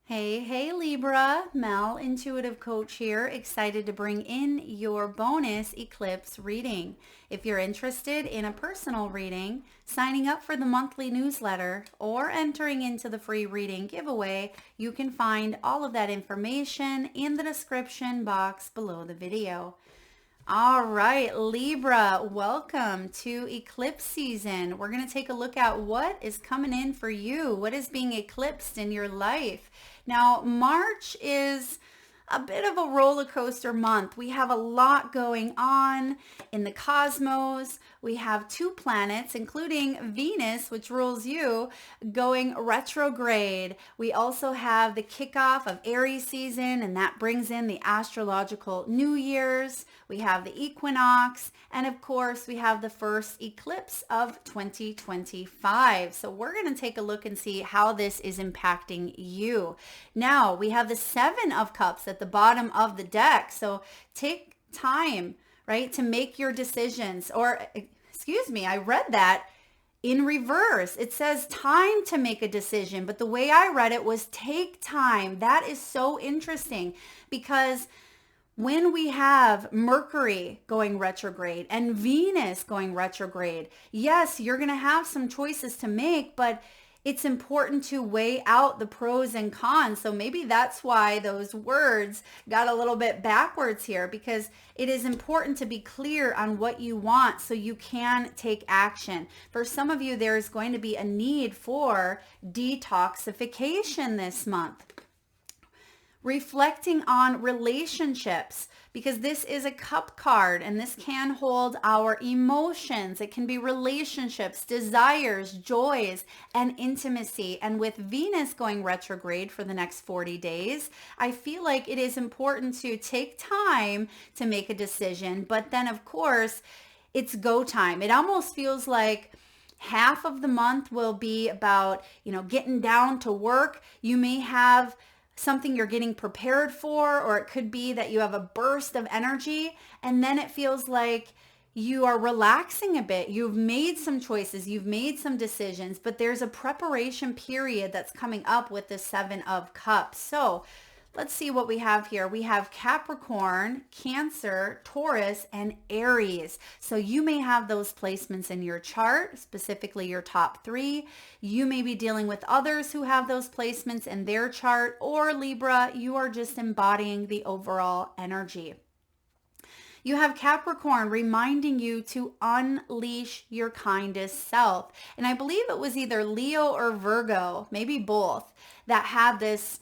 Hey Libra, Mel, intuitive coach here, excited to bring in your bonus eclipse reading. If you're interested in a personal reading, signing up for the monthly newsletter, or entering into the free reading giveaway, you can find all of that information in the description box below the video. All right, Libra, welcome to eclipse season. We're going to take a look at what is coming in for you. What is being eclipsed in your life? Now, March is a bit of a roller coaster month. We have a lot going on in the cosmos. We have two planets, including Venus, which rules you, going retrograde. We also have the kickoff of Aries season, and that brings in the astrological New Year's. We have the equinox, and of course, we have the first eclipse of 2025. So we're going to take a look and see how this is impacting you. Now, we have the Seven of Cups at the bottom of the deck. So take time, right, to make your decisions. Or, excuse me, I read that in reverse. It says time to make a decision, but the way I read it was take time. That is so interesting because when we have Mercury going retrograde and Venus going retrograde, yes, you're going to have some choices to make, but it's important to weigh out the pros and cons. So maybe that's why those words got a little bit backwards here, because it is important to be clear on what you want so you can take action. For some of you, there's going to be a need for detoxification this month. Reflecting on relationships, because this is a cup card and this can hold our emotions. It can be relationships, desires, joys, and intimacy. And with Venus going retrograde for the next 40 days, I feel like it is important to take time to make a decision. But then, of course, it's go time. It almost feels like half of the month will be about, getting down to work. You may have something you're getting prepared for, or it could be that you have a burst of energy and then it feels like you are relaxing a bit. You've made some choices, you've made some decisions, but there's a preparation period that's coming up with the Seven of Cups. So let's see what we have here. We have Capricorn, Cancer, Taurus, and Aries. So you may have those placements in your chart, specifically your top three. You may be dealing with others who have those placements in their chart, or Libra, you are just embodying the overall energy. You have Capricorn reminding you to unleash your kindest self. And I believe it was either Leo or Virgo, maybe both, that had this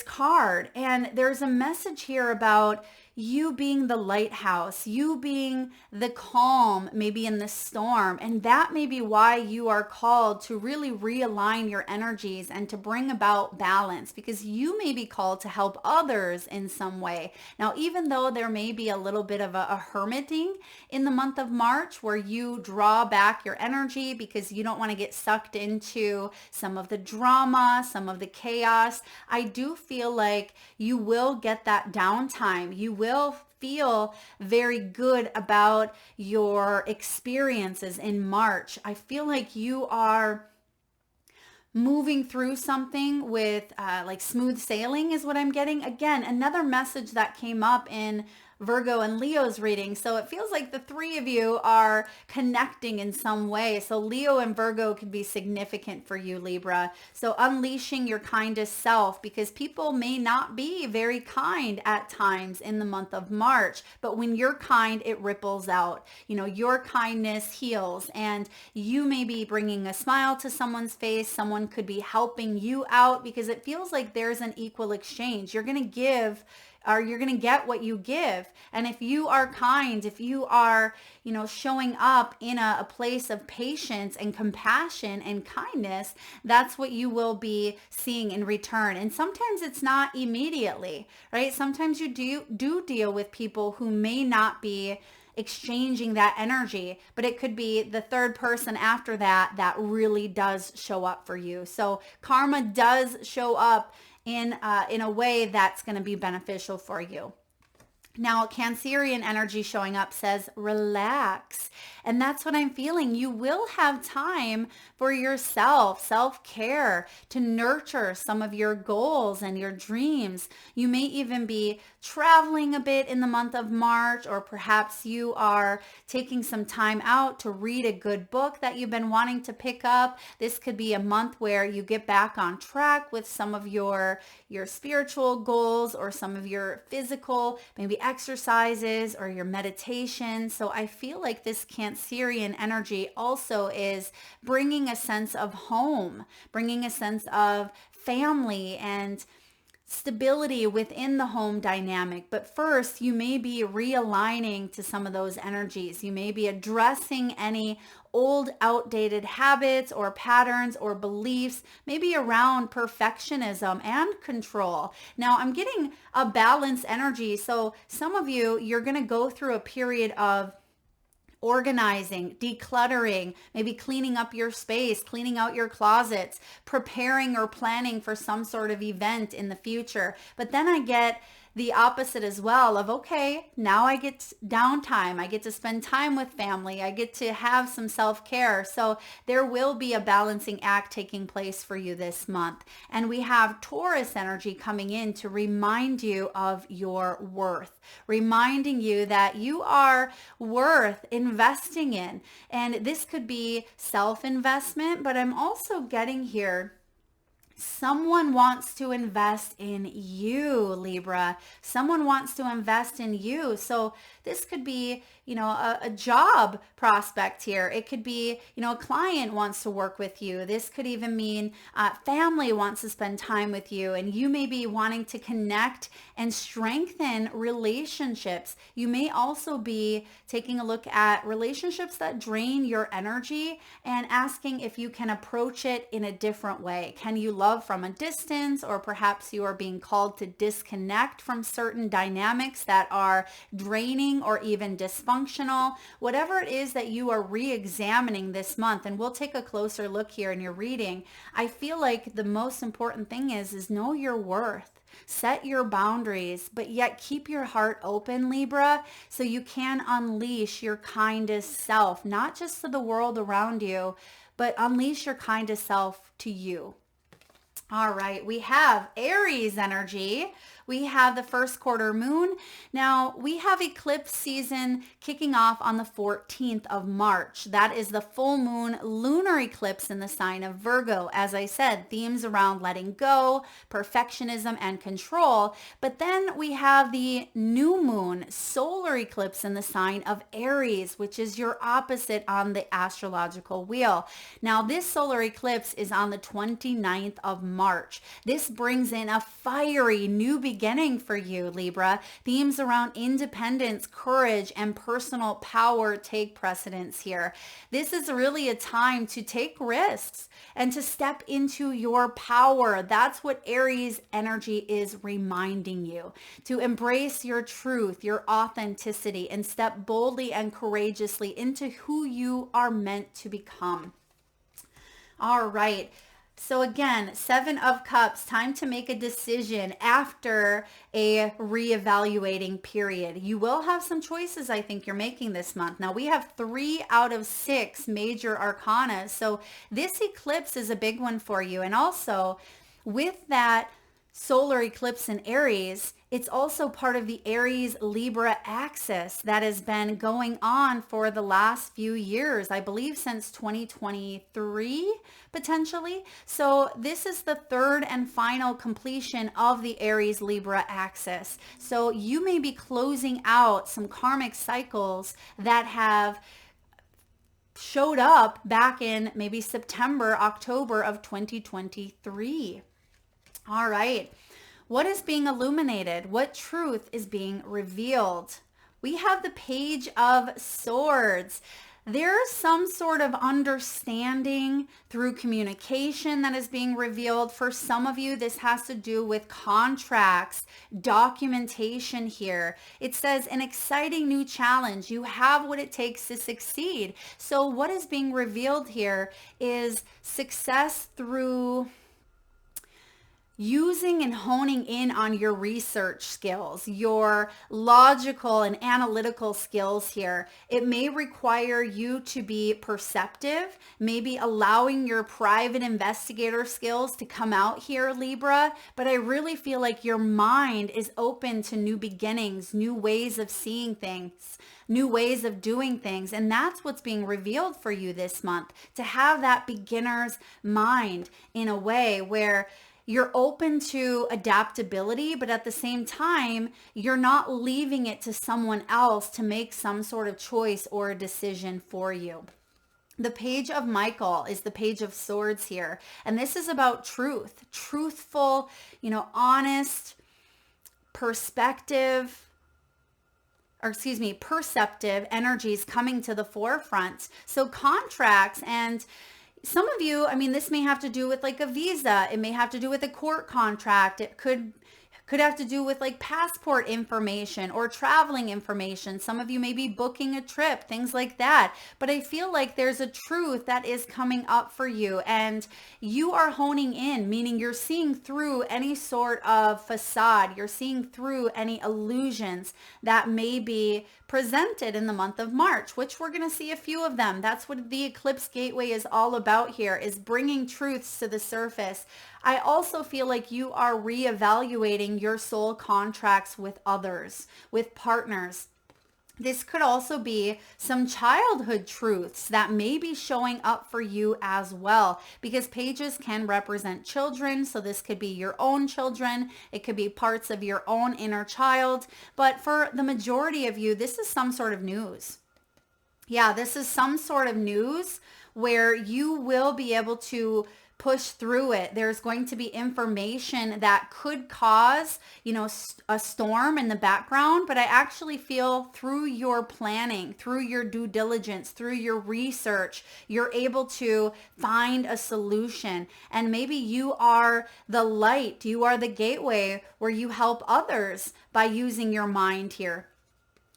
card. And there's a message here about you being the lighthouse, you being the calm, maybe in the storm. And that may be why you are called to really realign your energies and to bring about balance, because you may be called to help others in some way. Now, even though there may be a little bit of a hermiting in the month of March where you draw back your energy because you don't want to get sucked into some of the drama, some of the chaos, I do feel like you will get that downtime. You will feel very good about your experiences in March. I feel like you are moving through something with like smooth sailing is what I'm getting. Again, another message that came up in Virgo and Leo's reading. So it feels like the three of you are connecting in some way. So Leo and Virgo can be significant for you, Libra. So unleashing your kindest self, because people may not be very kind at times in the month of March, but when you're kind, it ripples out. Your kindness heals, and you may be bringing a smile to someone's face. Someone could be helping you out, because it feels like there's an equal exchange. You're going to give, or you're going to get what you give. And if you are kind, if you are, showing up in a place of patience and compassion and kindness, that's what you will be seeing in return. And sometimes it's not immediately, right? Sometimes you do deal with people who may not be exchanging that energy, but it could be the third person after that really does show up for you. So karma does show up in a way that's going to be beneficial for you. Now, Cancerian energy showing up says relax. And that's what I'm feeling. You will have time for yourself, self-care, to nurture some of your goals and your dreams. You may even be traveling a bit in the month of March, or perhaps you are taking some time out to read a good book that you've been wanting to pick up. This could be a month where you get back on track with some of your spiritual goals or some of your physical, maybe exercises or your meditation. So I feel like this Cancerian energy also is bringing a sense of home, bringing a sense of family and stability within the home dynamic. But first, you may be realigning to some of those energies. You may be addressing any old outdated habits or patterns or beliefs, maybe around perfectionism and control. Now, I'm getting a balanced energy. So some of you, you're going to go through a period of organizing, decluttering, maybe cleaning up your space, cleaning out your closets, preparing or planning for some sort of event in the future. But then I get the opposite as well of, okay, now I get downtime. I get to spend time with family. I get to have some self-care. So there will be a balancing act taking place for you this month. And we have Taurus energy coming in to remind you of your worth, reminding you that you are worth investing in. And this could be self-investment, but I'm also getting here someone wants to invest in you, Libra. Someone wants to invest in you. So this could be, a job prospect here. It could be, a client wants to work with you. This could even mean family wants to spend time with you, and you may be wanting to connect and strengthen relationships. You may also be taking a look at relationships that drain your energy and asking if you can approach it in a different way. Can you love from a distance, or perhaps you are being called to disconnect from certain dynamics that are draining or even dysfunctional? Whatever it is that you are re-examining this month, and we'll take a closer look here in your reading, I feel like the most important thing is know your worth. Set your boundaries, but yet keep your heart open, Libra, so you can unleash your kindest self, not just to the world around you, but unleash your kindest self to you. All right, we have Aries energy. We have the first quarter moon. Now, we have eclipse season kicking off on the 14th of March. That is the full moon lunar eclipse in the sign of Virgo. As I said, themes around letting go, perfectionism, and control. But then we have the new moon solar eclipse in the sign of Aries, which is your opposite on the astrological wheel. Now, this solar eclipse is on the 29th of March. This brings in a fiery new beginning for you, Libra. Themes around independence, courage, and personal power take precedence here. This is really a time to take risks and to step into your power. That's what Aries energy is reminding you. To embrace your truth, your authenticity, and step boldly and courageously into who you are meant to become. All right. So again, 7 of Cups, time to make a decision after a reevaluating period. You will have some choices I think you're making this month. Now we have 3 out of 6 major arcana. So this eclipse is a big one for you. And also with that solar eclipse in Aries, it's also part of the Aries Libra axis that has been going on for the last few years, I believe since 2023, potentially. So this is the third and final completion of the Aries Libra axis. So you may be closing out some karmic cycles that have showed up back in maybe September, October of 2023. All right. What is being illuminated? What truth is being revealed? We have the Page of Swords. There's some sort of understanding through communication that is being revealed. For some of you, this has to do with contracts, documentation here. It says an exciting new challenge. You have what it takes to succeed. So what is being revealed here is success through using and honing in on your research skills, your logical and analytical skills here. It may require you to be perceptive, maybe allowing your private investigator skills to come out here, Libra, but I really feel like your mind is open to new beginnings, new ways of seeing things, new ways of doing things. And that's what's being revealed for you this month, to have that beginner's mind in a way where you're open to adaptability, but at the same time, you're not leaving it to someone else to make some sort of choice or a decision for you. The page of Michael is the page of swords here. And this is about truth, truthful, honest, perceptive energies coming to the forefront. So contracts, and some of you, this may have to do with like a visa. It may have to do with a court contract. It could have to do with like passport information or traveling information. Some of you may be booking a trip, things like that. But I feel like there's a truth that is coming up for you, and you are honing in, meaning you're seeing through any sort of facade. You're seeing through any illusions that may be presented in the month of March, which we're going to see a few of them. That's what the Eclipse Gateway is all about here, is bringing truths to the surface. I also feel like you are reevaluating your soul contracts with others, with partners. This could also be some childhood truths that may be showing up for you as well, because pages can represent children. So this could be your own children. It could be parts of your own inner child. But for the majority of you, this is some sort of news. Yeah, this is some sort of news where you will be able to push through it. There's going to be information that could cause, a storm in the background, but I actually feel through your planning, through your due diligence, through your research, you're able to find a solution. And maybe you are the light, you are the gateway where you help others by using your mind here.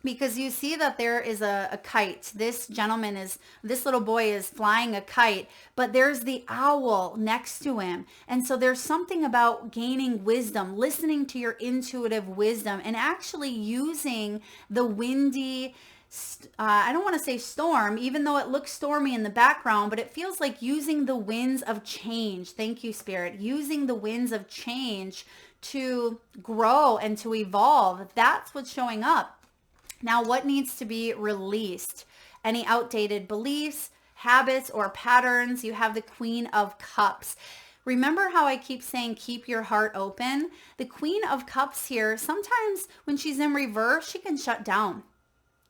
Because you see that there is a kite. This little boy is flying a kite, but there's the owl next to him. And so there's something about gaining wisdom, listening to your intuitive wisdom, and actually using the windy, I don't want to say storm, even though it looks stormy in the background, but it feels like using the winds of change. Thank you, Spirit. Using the winds of change to grow and to evolve. That's what's showing up. Now, what needs to be released? Any outdated beliefs, habits, or patterns? You have the Queen of Cups. Remember how I keep saying keep your heart open? The Queen of Cups here, sometimes when she's in reverse, she can shut down.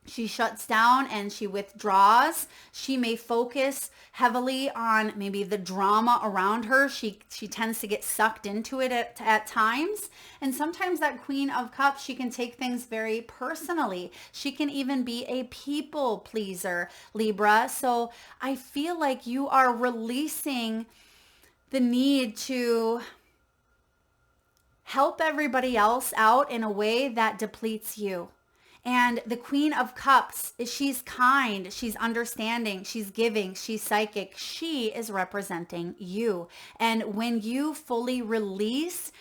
She shuts down and she withdraws. She may focus heavily on maybe the drama around her. She tends to get sucked into it at times. And sometimes that Queen of Cups, she can take things very personally. She can even be a people pleaser, Libra. So I feel like you are releasing the need to help everybody else out in a way that depletes you. And the Queen of Cups, she's kind, she's understanding, she's giving, she's psychic. She is representing you. And when you fully release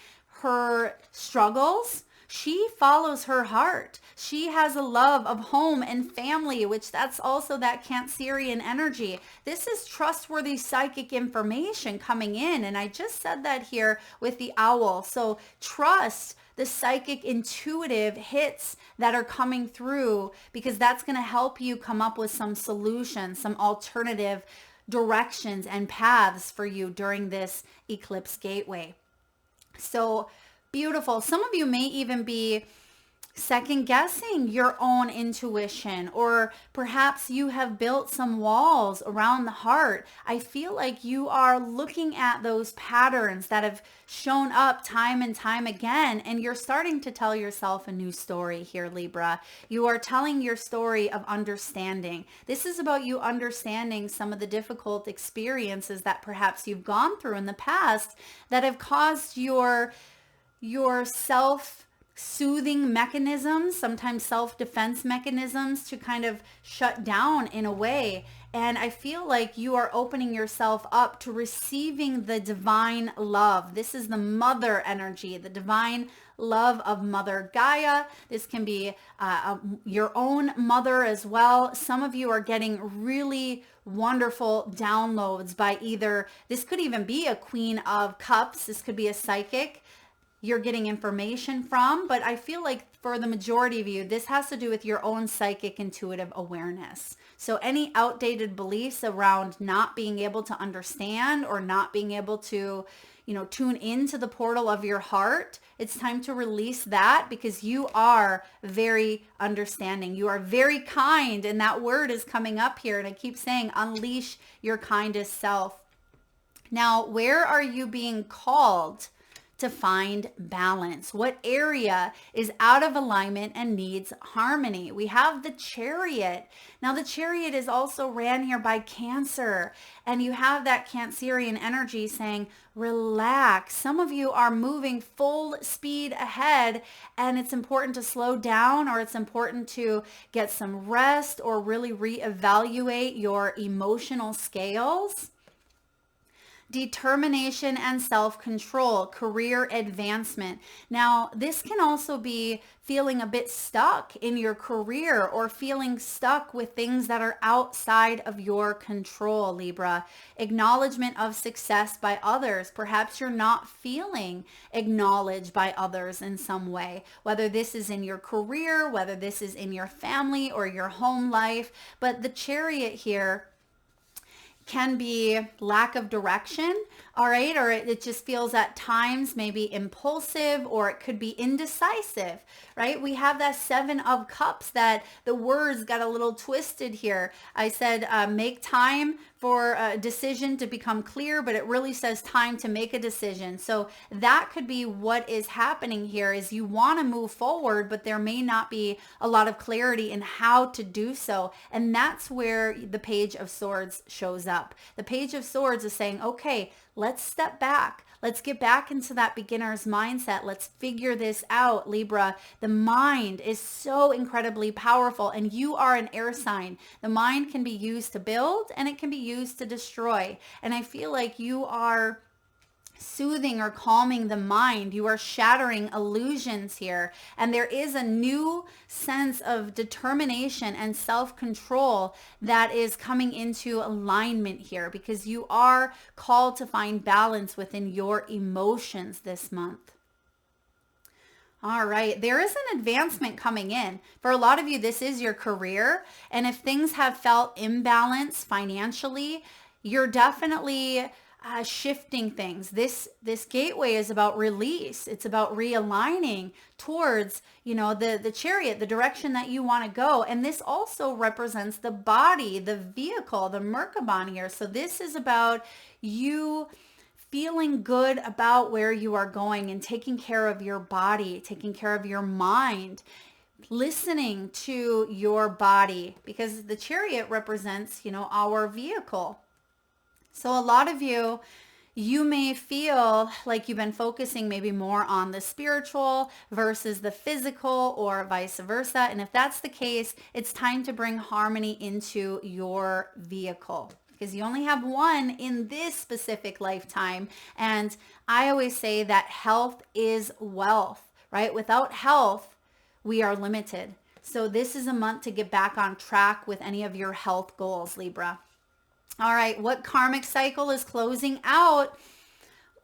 her struggles, she follows her heart. She has a love of home and family, which that's also that Cancerian energy. This is trustworthy psychic information coming in. And I just said that here with the owl. So trust the psychic intuitive hits that are coming through, because that's going to help you come up with some solutions, some alternative directions and paths for you during this Eclipse Gateway. So beautiful. Some of you may even be second guessing your own intuition, or perhaps you have built some walls around the heart. I feel like you are looking at those patterns that have shown up time and time again, and you're starting to tell yourself a new story here, Libra. You are telling your story of understanding. This is about you understanding some of the difficult experiences that perhaps you've gone through in the past that have caused your self soothing mechanisms, sometimes self-defense mechanisms to kind of shut down in a way. And I feel like you are opening yourself up to receiving the divine love. This is the mother energy, the divine love of Mother Gaia. This can be your own mother as well. Some of you are getting really wonderful downloads by either, this could even be a Queen of Cups. This could be a psychic you're getting information from, but I feel like for the majority of you, this has to do with your own psychic intuitive awareness. So any outdated beliefs around not being able to understand or not being able to, tune into the portal of your heart, it's time to release that, because you are very understanding. You are very kind. And that word is coming up here. And I keep saying, unleash your kindest self. Now, where are you being called to find balance? What area is out of alignment and needs harmony? We have the Chariot. Now the Chariot is also ran here by Cancer, and you have that Cancerian energy saying, relax. Some of you are moving full speed ahead, and it's important to slow down, or it's important to get some rest, or really reevaluate your emotional scales. Determination and self-control, career advancement. Now, this can also be feeling a bit stuck in your career, or feeling stuck with things that are outside of your control, Libra. Acknowledgement of success by others. Perhaps you're not feeling acknowledged by others in some way, whether this is in your career, whether this is in your family or your home life. But the Chariot here can be lack of direction, all right? Or it just feels at times maybe impulsive, or it could be indecisive, right? We have that Seven of Cups, that the words got a little twisted here. I said, make time for a decision to become clear, but it really says time to make a decision. So that could be what is happening here, is you want to move forward, but there may not be a lot of clarity in how to do so. And that's where the Page of Swords shows up. The Page of Swords is saying, okay, let's step back. Let's get back into that beginner's mindset. Let's figure this out, Libra. The mind is so incredibly powerful, and you are an air sign. The mind can be used to build, and it can be used to destroy. And I feel like you are soothing or calming the mind. You are shattering illusions here. And there is a new sense of determination and self-control that is coming into alignment here, because you are called to find balance within your emotions this month. All right, there is an advancement coming in. For a lot of you, this is your career. And if things have felt imbalanced financially, you're definitely shifting things. This gateway is about release. It's about realigning towards, the Chariot, the direction that you want to go. And this also represents the body, the vehicle, the Merkaba here. So this is about you feeling good about where you are going and taking care of your body, taking care of your mind, listening to your body, because the Chariot represents, our vehicle. So a lot of you may feel like you've been focusing maybe more on the spiritual versus the physical, or vice versa. And if that's the case, it's time to bring harmony into your vehicle, because you only have one in this specific lifetime. And I always say that health is wealth, right? Without health, we are limited. So this is a month to get back on track with any of your health goals, Libra. All right, what karmic cycle is closing out?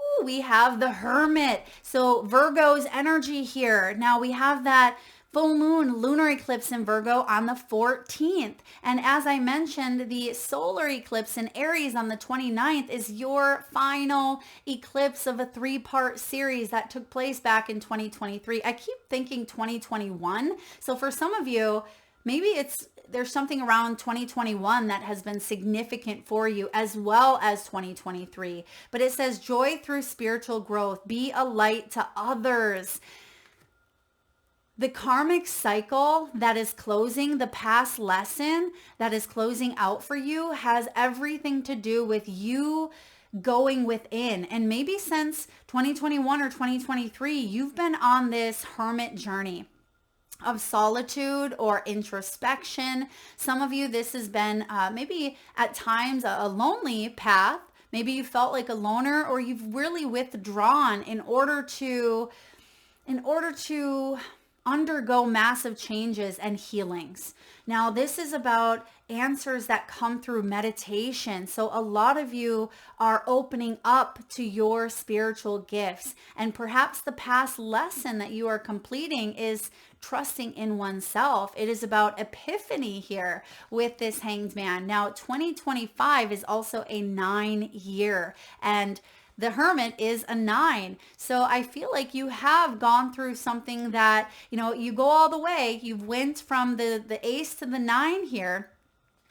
Ooh, we have the Hermit. So Virgo's energy here. Now we have that full moon lunar eclipse in Virgo on the 14th. And as I mentioned, the solar eclipse in Aries on the 29th is your final eclipse of a 3-part series that took place back in 2023. I keep thinking 2021. So for some of you, maybe there's something around 2021 that has been significant for you, as well as 2023. But it says joy through spiritual growth. Be a light to others. The karmic cycle that is closing, the past lesson that is closing out for you, has everything to do with you going within. And maybe since 2021 or 2023, you've been on this hermit journey of solitude or introspection. Some of you, this has been maybe at times a lonely path. Maybe you felt like a loner, or you've really withdrawn in order to undergo massive changes and healings. Now, this is about answers that come through meditation. So a lot of you are opening up to your spiritual gifts. And perhaps the past lesson that you are completing is trusting in oneself. It is about epiphany here with this Hanged Man. Now, 2025 is also a 9-year, and the Hermit is a 9. So I feel like you have gone through something that, you go all the way. You've went from the Ace to the 9 here.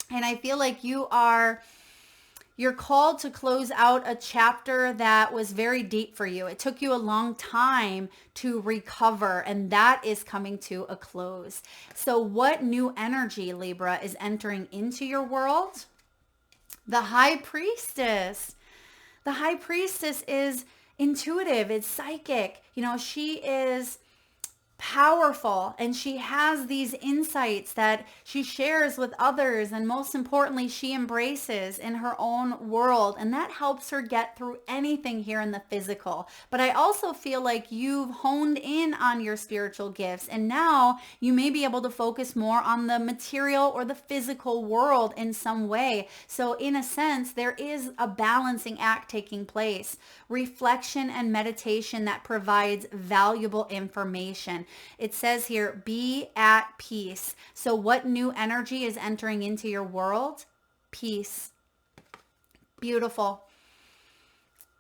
And I feel like you're called to close out a chapter that was very deep for you. It took you a long time to recover, and that is coming to a close. So what new energy, Libra, is entering into your world? The High Priestess. The High Priestess is intuitive, it's psychic. She is powerful, and she has these insights that she shares with others, and most importantly, she embraces in her own world, and that helps her get through anything here in the physical. But I also feel like you've honed in on your spiritual gifts, and now you may be able to focus more on the material or the physical world in some way. So in a sense, there is a balancing act taking place, reflection and meditation that provides valuable information. It says here, be at peace. So what new energy is entering into your world? Peace. Beautiful.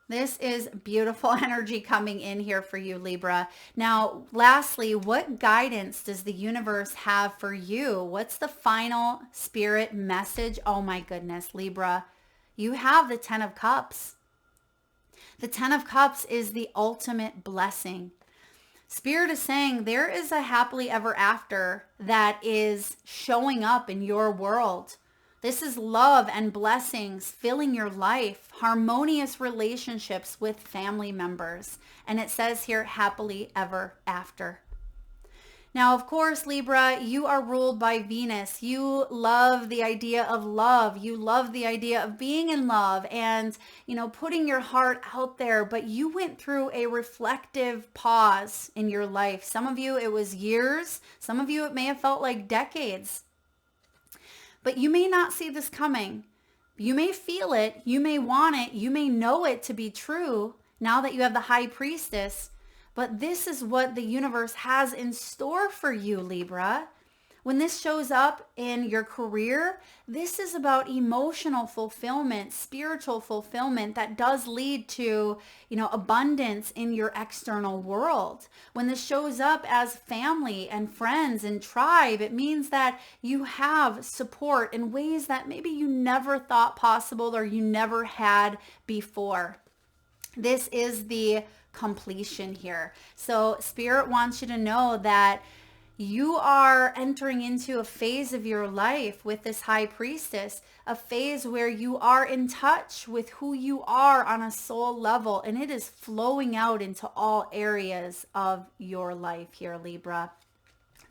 This is beautiful energy coming in here for you, Libra. Now, lastly, what guidance does the universe have for you? What's the final spirit message? Oh my goodness, Libra, you have the 10 of Cups. The 10 of Cups is the ultimate blessing. Spirit is saying there is a happily ever after that is showing up in your world. This is love and blessings filling your life, harmonious relationships with family members. And it says here, happily ever after. Now, of course, Libra, you are ruled by Venus. You love the idea of love. You love the idea of being in love and, putting your heart out there. But you went through a reflective pause in your life. Some of you, it was years. Some of you, it may have felt like decades. But you may not see this coming. You may feel it. You may want it. You may know it to be true now that you have the High Priestess. But this is what the universe has in store for you, Libra. When this shows up in your career, this is about emotional fulfillment, spiritual fulfillment that does lead to, abundance in your external world. When this shows up as family and friends and tribe, it means that you have support in ways that maybe you never thought possible or you never had before. This is the completion here. So Spirit wants you to know that you are entering into a phase of your life with this High Priestess, a phase where you are in touch with who you are on a soul level, and it is flowing out into all areas of your life here, Libra.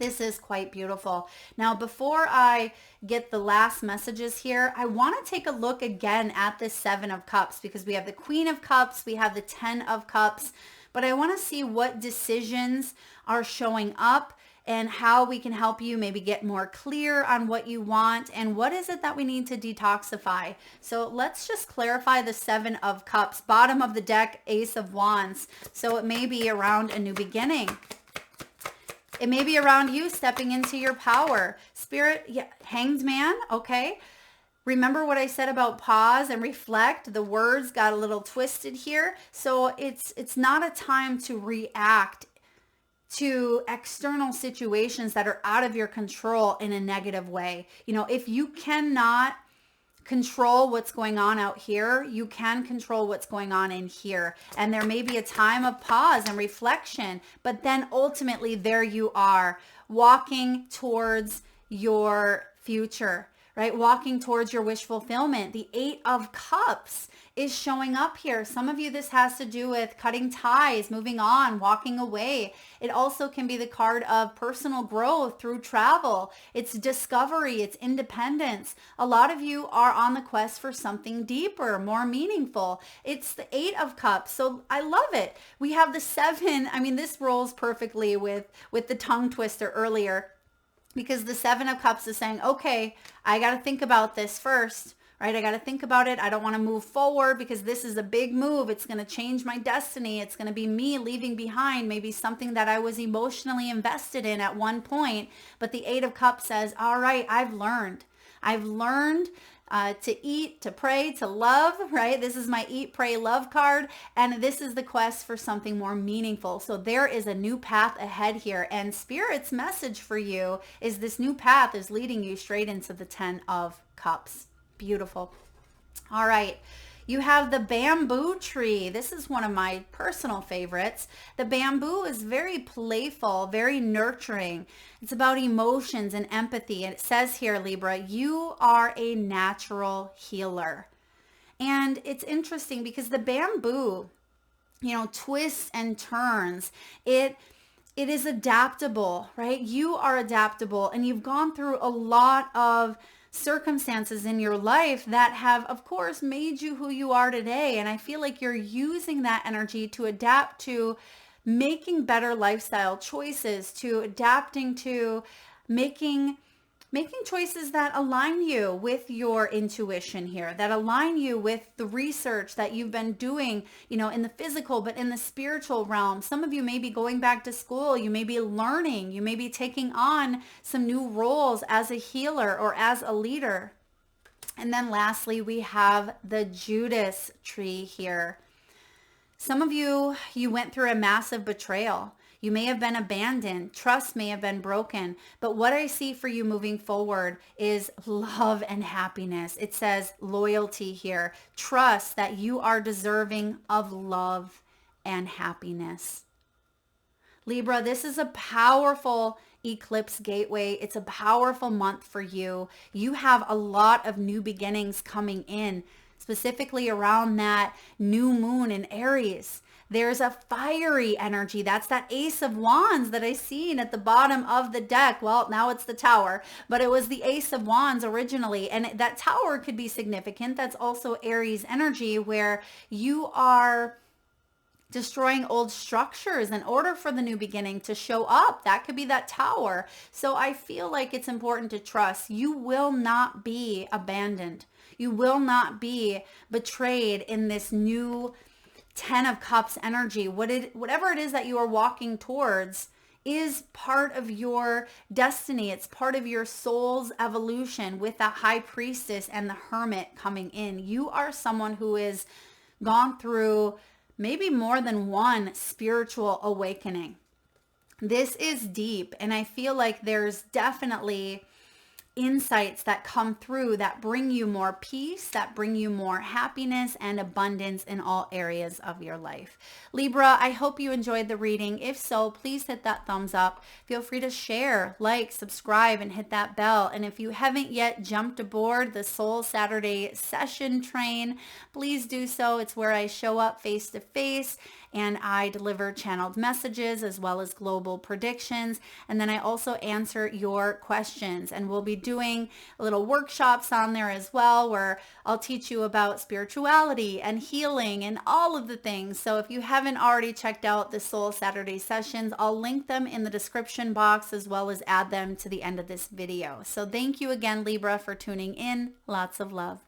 This is quite beautiful. Now, before I get the last messages here, I want to take a look again at the 7 of Cups, because we have the Queen of Cups, we have the 10 of Cups, but I want to see what decisions are showing up and how we can help you maybe get more clear on what you want and what is it that we need to detoxify. So let's just clarify the 7 of Cups, bottom of the deck, Ace of Wands. So it may be around a new beginning. It may be around you stepping into your power. Spirit, yeah, Hanged Man, okay. Remember what I said about pause and reflect? The words got a little twisted here. So it's not a time to react to external situations that are out of your control in a negative way. If you cannot control what's going on out here, you can control what's going on in here. And there may be a time of pause and reflection, but then ultimately there you are walking towards your future, right? Walking towards your wish fulfillment. The 8 of Cups is showing up here. Some of you, this has to do with cutting ties, moving on, walking away. It also can be the card of personal growth through travel. It's discovery, it's independence. A lot of you are on the quest for something deeper, more meaningful. It's the 8 of Cups. So I love it. We have the 7. I mean, this rolls perfectly with the tongue twister earlier, because the 7 of Cups is saying, okay, I got to think about this first. Right? I got to think about it. I don't want to move forward because this is a big move. It's going to change my destiny. It's going to be me leaving behind maybe something that I was emotionally invested in at one point. But the 8 of Cups says, all right, I've learned. I've learned to eat, to pray, to love, right? This is my eat, pray, love card. And this is the quest for something more meaningful. So there is a new path ahead here. And Spirit's message for you is this new path is leading you straight into the 10 of Cups. Beautiful. All right. You have the bamboo tree. This is one of my personal favorites. The bamboo is very playful, very nurturing. It's about emotions and empathy. And it says here, Libra, you are a natural healer. And it's interesting because the bamboo, twists and turns. It is adaptable, right? You are adaptable, and you've gone through a lot of circumstances in your life that have, of course, made you who you are today. And I feel like you're using that energy to adapt to making better lifestyle choices, to adapting to making choices that align you with your intuition here, that align you with the research that you've been doing, in the physical, but in the spiritual realm. Some of you may be going back to school. You may be learning. You may be taking on some new roles as a healer or as a leader. And then lastly, we have the Judas tree here. Some of you went through a massive betrayal. You may have been abandoned. Trust may have been broken. But what I see for you moving forward is love and happiness. It says loyalty here. Trust that you are deserving of love and happiness. Libra, this is a powerful eclipse gateway. It's a powerful month for you. You have a lot of new beginnings coming in, specifically around that new moon in Aries. There's a fiery energy. That's that Ace of Wands that I seen at the bottom of the deck. Well, now it's the Tower, but it was the Ace of Wands originally. And that Tower could be significant. That's also Aries energy, where you are destroying old structures in order for the new beginning to show up. That could be that Tower. So I feel like it's important to trust. You will not be abandoned. You will not be betrayed in this new 10 of Cups energy. Whatever it is that you are walking towards is part of your destiny. It's part of your soul's evolution, with that High Priestess and the Hermit coming in. You are someone who has gone through maybe more than one spiritual awakening. This is deep, and I feel like there's definitely insights that come through that bring you more peace, that bring you more happiness and abundance in all areas of your life. Libra, I hope you enjoyed the reading. If so, please hit that thumbs up. Feel free to share, like, subscribe, and hit that bell. And if you haven't yet jumped aboard the Soul Saturday session train, please do so. It's where I show up face to face and I deliver channeled messages as well as global predictions. And then I also answer your questions, and we'll be doing little workshops on there as well, where I'll teach you about spirituality and healing and all of the things. So if you haven't already checked out the Soul Saturday sessions, I'll link them in the description box as well as add them to the end of this video. So thank you again, Libra, for tuning in. Lots of love.